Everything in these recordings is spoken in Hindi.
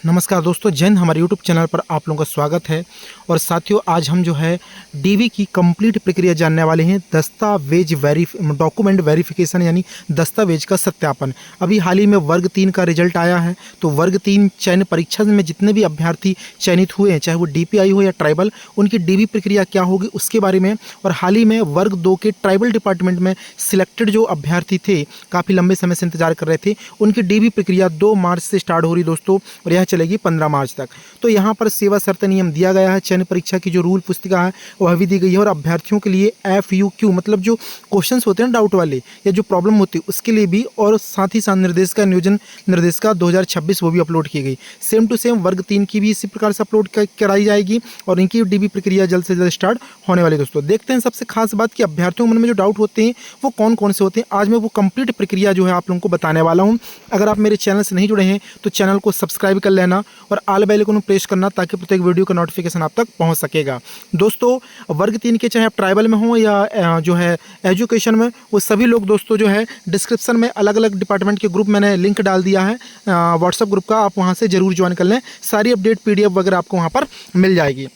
नमस्कार दोस्तों, जैन हमारे यूट्यूब चैनल पर आप लोगों का स्वागत है। और साथियों, आज हम जो है डीवी की कंप्लीट प्रक्रिया जानने वाले हैं। दस्तावेज डॉक्यूमेंट वेरिफिकेशन यानी दस्तावेज का सत्यापन। अभी हाल ही में वर्ग 3 का रिजल्ट आया है। तो वर्ग 3 चयन परीक्षा में जितने भी अभ्यर्थी चयनित हुए हैं, चाहे वो डीपीआई हो या ट्राइबल, उनकी डीवी प्रक्रिया क्या होगी उसके बारे में। और हाल ही में वर्ग 2 के ट्राइबल डिपार्टमेंट में सिलेक्टेड जो अभ्यर्थी थे, काफ़ी लंबे समय से इंतजार कर रहे थे, उनकी डीवी प्रक्रिया 2 मार्च से स्टार्ट हो रही दोस्तों, और यह चलेगी 15 मार्च तक। तो यहाँ पर सेवा शर्त नियम दिया गया है। चयन परीक्षा की जो रूल पुस्तिका है वह भी दी गई है। और अभ्यर्थियों के लिए FUQ मतलब जो क्वेश्चंस होते हैं डाउट वाले या जो प्रॉब्लम होती है उसके लिए भी, और साथ ही साथ निर्देशिका नियोजन निर्देशिका 2026 वो भी अपलोड की गई। सेम टू सेम वर्ग 3 की भी इसी प्रकार से अपलोड कराई जाएगी और इनकी डीबी प्रक्रिया जल्द से जल्द स्टार्ट होने वाली। दोस्तों देखते हैं सबसे खास बात कि अभ्यर्थियों के मन में जो डाउट होते हैं वो कौन कौन से होते हैं। आज मैं वो कंप्लीट प्रक्रिया जो है आप लोगों को बताने वाला हूँ। अगर आप मेरे चैनल से नहीं जुड़े हैं तो चैनल को सब्सक्राइब कर लेना और ऑल बेल आइकन प्रेस करना, ताकि प्रत्येक वीडियो का नोटिफिकेशन आप तक पहुंच सकेगा। दोस्तों वर्ग 3 के चाहे आप ट्राइबल में हो या जो है एजुकेशन में, वो सभी लोग दोस्तों जो है डिस्क्रिप्शन में अलग अलग डिपार्टमेंट के ग्रुप मैंने लिंक डाल दिया है व्हाट्सएप ग्रुप का, आप वहां से जरूर ज्वाइन कर लें। सारी अपडेट PDF वगैरह आपको वहां पर मिल जाएगी।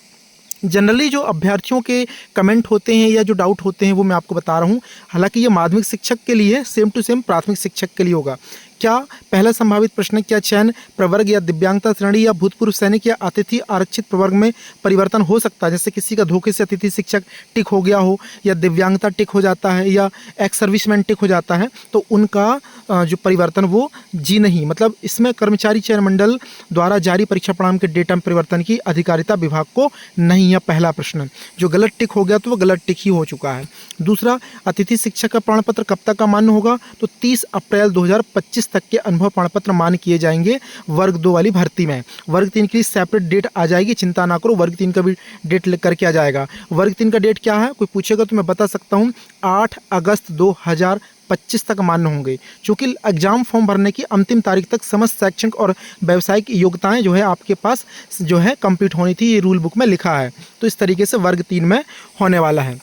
जनरली जो अभ्यर्थियों के कमेंट होते हैं या जो डाउट होते हैं वो मैं आपको बता रहा हूँ। हालांकि ये माध्यमिक शिक्षक के लिए सेम टू सेम प्राथमिक शिक्षक के लिए होगा। क्या पहला संभावित प्रश्न, क्या चयन प्रवर्ग या दिव्यांगता श्रेणी या भूतपूर्व सैनिक या अतिथि आरक्षित प्रवर्ग में परिवर्तन हो सकता है? जैसे किसी का धोखे से अतिथि शिक्षक टिक हो गया हो, या दिव्यांगता टिक हो जाता है, या एक्स सर्विसमैन टिक हो जाता है, तो उनका जो परिवर्तन वो जी नहीं, मतलब इसमें कर्मचारी चयन मंडल द्वारा जारी परीक्षा परिणाम के डेटा में परिवर्तन की अधिकारिता विभाग को नहीं है। पहला प्रश्न जो गलत टिक हो गया तो वो गलत टिक ही हो चुका है। दूसरा, अतिथि शिक्षक का प्रमाण पत्र कब तक का मान्य होगा? तो 30 अप्रैल 2025 तक के अनुभव प्रमाण पत्र मान्य किए जाएंगे वर्ग 2 वाली भर्ती में। वर्ग 3 की सेपरेट डेट आ जाएगी, चिंता ना करो, वर्ग 3 का भी डेट लिख करके आ जाएगा। वर्ग 3 का डेट क्या है, कोई पूछेगा तो मैं बता सकता हूँ, 8 अगस्त 2025 तक मान्य होंगे। चूँकि एग्जाम फॉर्म भरने की अंतिम तारीख तक समस्त शैक्षणिक और व्यावसायिक योग्यताएं जो है आपके पास जो है कंप्लीट होनी थी, ये रूल बुक में लिखा है। तो इस तरीके से वर्ग 3 में होने वाला है।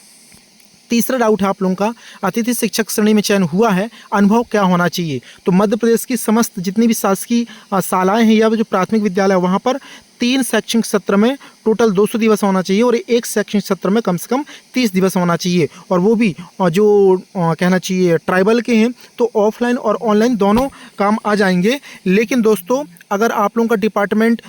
तीसरा डाउट है आप लोगों का, अतिथि शिक्षक श्रेणी में चयन हुआ है, अनुभव क्या होना चाहिए? तो मध्य प्रदेश की समस्त जितनी भी शासकीय शालाएं हैं या जो प्राथमिक विद्यालय है वहाँ पर 3 शैक्षणिक सत्र में टोटल 200 दिवस होना चाहिए, और एक शैक्षणिक सत्र में कम से कम 30 दिवस होना चाहिए। और वो भी जो कहना चाहिए ट्राइबल के हैं तो ऑफलाइन और ऑनलाइन दोनों काम आ जाएंगे। लेकिन दोस्तों अगर आप लोगों का डिपार्टमेंट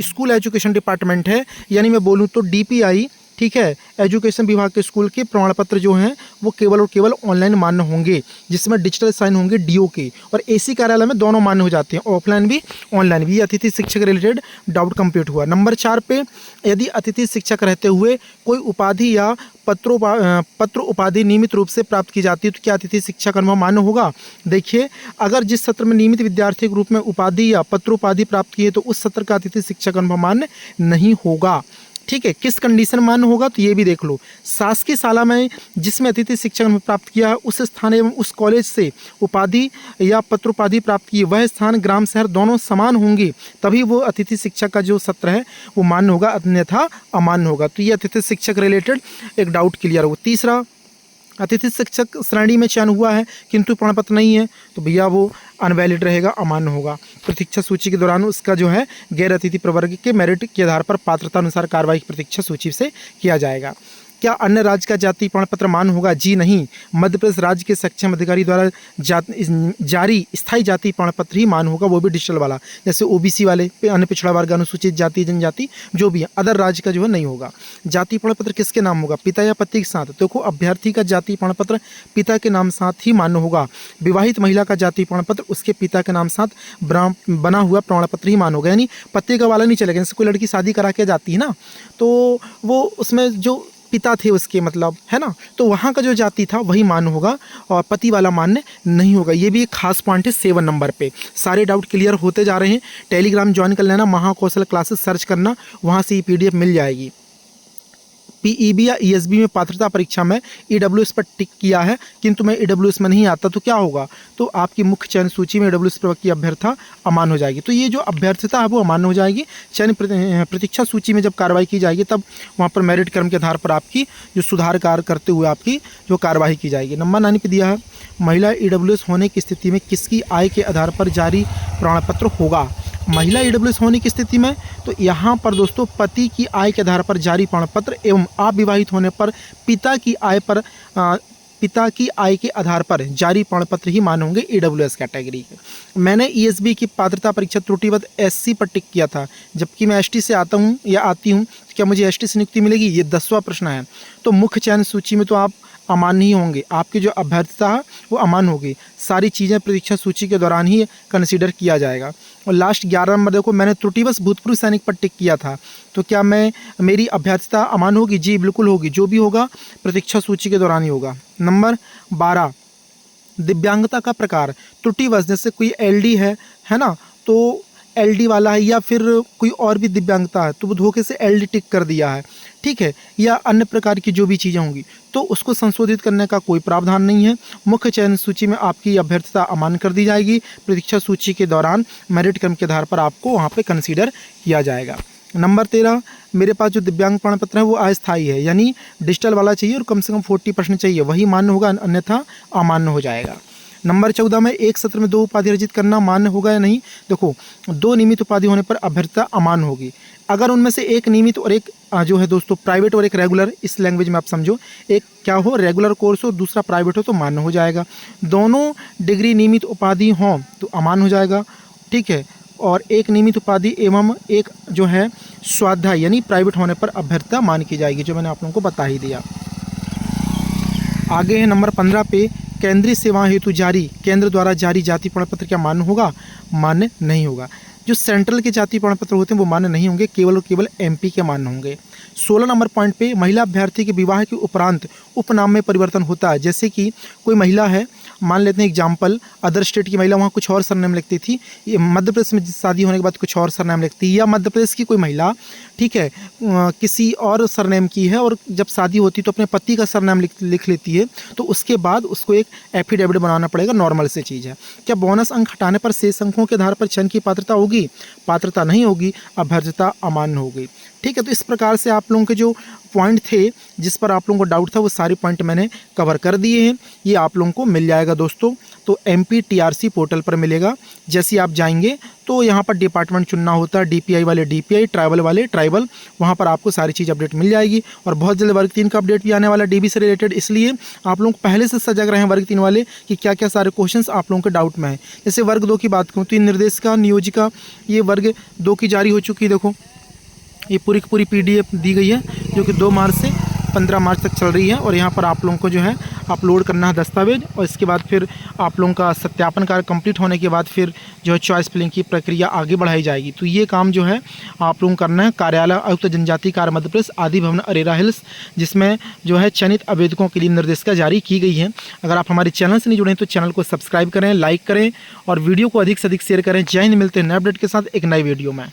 स्कूल एजुकेशन डिपार्टमेंट है, यानी मैं बोलूँ तो DPI, ठीक है, एजुकेशन विभाग के स्कूल के प्रमाण पत्र जो हैं वो केवल और केवल ऑनलाइन मान्य होंगे, जिसमें डिजिटल साइन होंगे DO के, और AC कार्यालय में दोनों मान्य हो जाते हैं, ऑफलाइन भी ऑनलाइन भी। अतिथि शिक्षक रिलेटेड डाउट कंप्लीट हुआ। नंबर 4 पे, यदि अतिथि शिक्षक रहते हुए कोई उपाधि या पत्र उपाधि नियमित रूप से प्राप्त की जाती है तो क्या अतिथि शिक्षक अनुभव मान्य होगा? देखिए, अगर जिस सत्र में नियमित विद्यार्थी के रूप में उपाधि या पत्र उपाधि प्राप्त की है तो उस सत्र का अतिथि शिक्षक अनुभव मान्य नहीं होगा। ठीक है, किस कंडीशन मान्य होगा तो ये भी देख लो, शासकीय शाला में जिसमें अतिथि शिक्षक अनुभव प्राप्त किया है उस स्थान एवं उस कॉलेज से उपाधि या पत्रोपाधि प्राप्त की, वह स्थान ग्राम शहर दोनों समान होंगे, तभी वो अतिथि शिक्षक का जो सत्र है वो मान्य होगा, अन्यथा अमान्य होगा। तो ये अतिथि शिक्षक रिलेटेड एक डाउट क्लियर हो। तीसरा, अतिथि शिक्षक श्रेणी में चयन हुआ है किंतु प्रमाण पत्र नहीं है, तो भैया वो अनवैलिड रहेगा, अमान्य होगा। प्रतीक्षा सूची के दौरान उसका जो है गैर अतिथि प्रवर्ग के मेरिट के आधार पर पात्रता अनुसार कार्रवाई प्रतीक्षा सूची से किया जाएगा। क्या अन्य राज्य का जाति प्रमाण पत्र मान्य होगा? जी नहीं, मध्य प्रदेश राज्य के सक्षम अधिकारी द्वारा जारी स्थायी जाति प्रमाण पत्र ही मान्य होगा, वो भी डिजिटल वाला, जैसे OBC वाले, अन्य पिछड़ा वर्ग, अनुसूचित जाति जनजाति जो भी है, अदर राज्य का जो है नहीं होगा। जाति प्रमाण पत्र किसके नाम होगा? पिता या पति के साथ? देखो, अभ्यर्थी का जाति प्रमाण पत्र पिता के नाम साथ ही मान्य होगा। विवाहित महिला का जाति प्रमाण पत्र उसके पिता के नाम साथ बना हुआ प्रमाण पत्र ही मान्य होगा, यानी पति का वाला नहीं चलेगा। जैसे कोई लड़की शादी करा के जाती है ना, तो वो उसमें जो पिता थे उसके, मतलब है ना, तो वहाँ का जो जाति था वही मान्य होगा और पति वाला मान्य नहीं होगा। ये भी एक खास पॉइंट है 7 नंबर पे। सारे डाउट क्लियर होते जा रहे हैं। टेलीग्राम ज्वाइन कर लेना, महाकौशल क्लासेस सर्च करना, वहाँ से ये PDF मिल जाएगी। PEB या ESB में पात्रता परीक्षा में EWS पर टिक किया है किंतु मैं EWS में नहीं आता तो क्या होगा? तो आपकी मुख्य चयन सूची में EWS प्रवर्ग की अभ्यर्थता अमान्य हो जाएगी। तो ये जो अभ्यर्थता है वो अमान्य हो जाएगी। चयन प्रतीक्षा सूची में जब कार्रवाई की जाएगी तब वहाँ पर मेरिट क्रम के आधार पर आपकी जो सुधार कार्य करते हुए आपकी जो कार्रवाई की जाएगी। नंबर 9 पे दिया है, महिला EWS होने की स्थिति में किसकी आय के आधार पर जारी प्रमाण पत्र होगा? महिला ईडब्ल्यूएस होने की स्थिति में तो यहाँ पर दोस्तों पति की आय के आधार पर जारी प्रमाण पत्र एवं अविवाहित होने पर पिता की आय के आधार पर जारी प्रमाण पत्र ही मान्य होंगे ईडब्ल्यूएस कैटेगरी के। मैंने ईएसबी की पात्रता परीक्षा त्रुटिवत एससी पर टिक किया था, जबकि मैं एसटी से आता हूँ या आती हूँ, तो क्या मुझे एसटी से नियुक्ति मिलेगी? ये 10वां प्रश्न है। तो मुख्य चयन सूची में तो आप अमान्य ही होंगे, आपकी जो अभ्यर्थता है वो अमान्य होगी। सारी चीज़ें परीक्षा सूची के दौरान ही कंसिडर किया जाएगा। और लास्ट 11 नंबर देखो, मैंने त्रुटिवश भूतपूर्व सैनिक पर टिक किया था, तो क्या मेरी अभ्यर्थता अमान्य होगी? जी बिल्कुल होगी, जो भी होगा प्रतीक्षा सूची के दौरान ही होगा। नंबर 12, दिव्यांगता का प्रकार। त्रुटिवश जैसे कोई एलडी है ना, तो एलडी वाला है या फिर कोई और भी दिव्यांगता है तो वो धोखे से एलडी टिक कर दिया है, ठीक है, या अन्य प्रकार की जो भी चीज़ें होंगी तो उसको संशोधित करने का कोई प्रावधान नहीं है। मुख्य चयन सूची में आपकी अभ्यर्थता अमान्य कर दी जाएगी। प्रतीक्षा सूची के दौरान मेरिट क्रम के आधार पर आपको वहाँ पे कंसीडर किया जाएगा। नंबर 13, मेरे पास जो दिव्यांग प्रमाण पत्र है वो अस्थायी है, यानी डिजिटल वाला चाहिए और कम से कम 40% चाहिए, वही मान्य होगा, अन्यथा अमान्य हो जाएगा। नंबर 14 में एक सत्र में 2 उपाधि अर्जित करना मान्य होगा या नहीं? देखो, 2 नियमित उपाधि होने पर अभ्यर्थता अमान्य होगी। अगर उनमें से एक नियमित और एक जो है दोस्तों प्राइवेट और एक रेगुलर, इस लैंग्वेज में आप समझो, एक क्या हो रेगुलर कोर्स हो, दूसरा प्राइवेट हो तो मान्य हो जाएगा। दोनों डिग्री नियमित उपाधि हों तो अमान्य हो जाएगा, ठीक है। और एक नियमित उपाधि एवं एक जो है स्वाध्याय यानी प्राइवेट होने पर अभ्यर्थता मान्य की जाएगी, जो मैंने आप लोगों को बता ही दिया। आगे है नंबर 15 पे, केंद्रीय सेवा हेतु जारी केंद्र द्वारा जारी जाति प्रमाण पत्र क्या मान्य होगा? मान्य नहीं होगा। जो सेंट्रल के जाति प्रमाण पत्र होते हैं वो मान्य नहीं होंगे, केवल और केवल एमपी के मान्य होंगे। 16 नंबर पॉइंट पे, महिला अभ्यर्थी के विवाह के उपरांत उपनाम में परिवर्तन होता है। जैसे कि कोई महिला है, मान लेते हैं एग्जाम्पल, अदर स्टेट की महिला वहाँ कुछ और सरनेम लिखती थी, ये मध्य प्रदेश में शादी होने के बाद कुछ और सरनेम लिखती है, या मध्य प्रदेश की कोई महिला, ठीक है, किसी और सरनेम की है और जब शादी होती तो अपने पति का सरनेम लिख लेती है, तो उसके बाद उसको एक एफिडेविट बनाना पड़ेगा, नॉर्मल से चीज़ है। क्या बोनस अंक हटाने पर शेष अंकों के आधार पर चयन की पात्रता होगी? पात्रता नहीं होगी, अभ्यर्थता अमान्य होगी, ठीक है। तो इस प्रकार से आप लोगों के जो पॉइंट थे, जिस पर आप लोगों को डाउट था, वो सारे पॉइंट मैंने कवर कर दिए हैं। ये आप लोगों को मिल जाएगा दोस्तों, तो MPTRC पोर्टल पर मिलेगा। जैसे ही आप जाएंगे तो यहाँ पर डिपार्टमेंट चुनना होता है, DPI वाले DPI, ट्राइबल वाले ट्राइबल, वहाँ पर आपको सारी चीज़ अपडेट मिल जाएगी। और बहुत जल्द वर्ग 3 का अपडेट भी आने वाला है DB से रिलेटेड, इसलिए आप लोग पहले से सजग रहे हैं वर्ग 3 वाले कि क्या क्या सारे क्वेश्चंस आप लोगों के डाउट में है। जैसे वर्ग 2 की बात करूँ तो निर्देशिका नियोजिका, ये वर्ग 2 की जारी हो चुकी है। देखो, ये पूरी की पूरी PDF दी गई है, जो कि 2 मार्च से 15 मार्च तक चल रही है। और यहाँ पर आप लोगों को जो है अपलोड करना है दस्तावेज, और इसके बाद फिर आप लोगों का सत्यापन कार्य कंप्लीट होने के बाद फिर जो है चॉइस फिलिंग की प्रक्रिया आगे बढ़ाई जाएगी। तो ये काम जो है आप लोगों को करना है कार्यालय आयुक्त जनजातीय कार्य मध्य प्रदेश, आदि भवन, अरेरा हिल्स, जिसमें जो है चयनित आवेदकों के लिए निर्देशिका जारी की गई है। अगर आप हमारे चैनल से नहीं जुड़े हैं तो चैनल को सब्सक्राइब करें, लाइक करें और वीडियो को अधिक से अधिक शेयर करें। जय हिंद, मिलते हैं नए अपडेट के साथ एक नई वीडियो में।